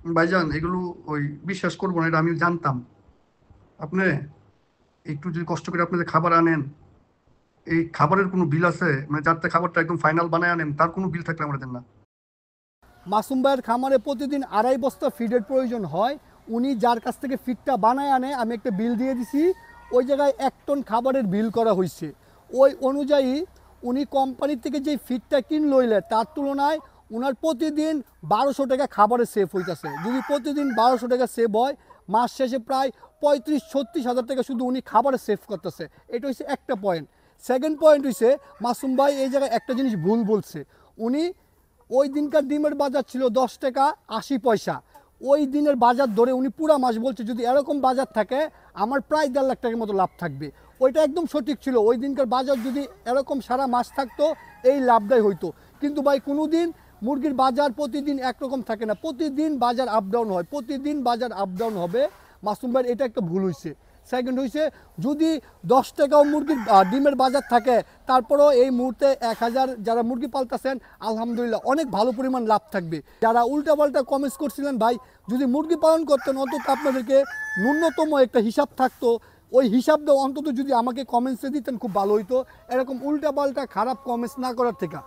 ভাইজান এগুলো ওই বিশ্বাস করবো না, এটা আমি জানতাম। আপনি একটু যদি কষ্ট করে আপনি যে খাবার আনেন, এই খাবারের কোনো বিল আছে? মানে যাতে খাবারটা একদম ফাইনাল বানায় আনেন, তার কোনো বিল থাকলে আমরা দেন না। মাসুম ভাইয়ের খামারে প্রতিদিন 2.5 বস্তা ফিডের প্রয়োজন হয়। উনি যার কাছ থেকে ফিডটা বানায় আনে, আমি একটা বিল দিয়ে দিছি। ওই জায়গায় 1 টন খাবারের বিল করা হয়েছে। ওই অনুযায়ী উনি কোম্পানির থেকে যে ফিডটা কিনলইলে তার তুলনায় ওনার প্রতিদিন 1200 টাকা খাবারের সেভ হইতেছে। যদি প্রতিদিন 1200 টাকা সেভ হয়, মাস শেষে প্রায় 35-36 হাজার টাকা শুধু উনি খাবারে সেভ করতেছে। এটা হচ্ছে একটা পয়েন্ট। সেকেন্ড পয়েন্ট হচ্ছে, মাসুম ভাই এই জায়গায় একটা জিনিস ভুল বলছে। উনি ওই দিনকার ডিমের বাজার ছিল 10 টাকা 80 পয়সা। ওই দিনের বাজার ধরে উনি পুরা মাস বলছে যদি এরকম বাজার থাকে আমার প্রায় 1.5 লাখ টাকার মতো লাভ থাকবে। ওইটা একদম সঠিক ছিল। ওই দিনকার বাজার যদি এরকম সারা মাস থাকতো এই লাভটাই হইতো। কিন্তু ভাই কোনো দিন মুরগির বাজার প্রতিদিন একরকম থাকে না, প্রতিদিন বাজার আপ ডাউন হয়, প্রতিদিন বাজার আপ ডাউন হবে। মাসুম ভাই এটা একটা ভুল হয়েছে। সেকেন্ড হয়েছে, যদি 10 টাকাও মুরগির ডিমের বাজার থাকে, তারপরেও এই মুহূর্তে 1,000 যারা মুরগি পালতেছেন আলহামদুলিল্লাহ অনেক ভালো পরিমাণ লাভ থাকবে। যারা উল্টাপাল্টা কমেন্টস করছিলেন ভাই, যদি মুরগি পালন করতেন অন্তত আপনাদেরকে ন্যূনতম একটা হিসাব থাকতো, ওই হিসাবটা অন্তত যদি আমাকে কমেন্টসে দিতেন খুব ভালো হইতো, এরকম উল্টাপাল্টা খারাপ কমেন্টস না করার থেকে।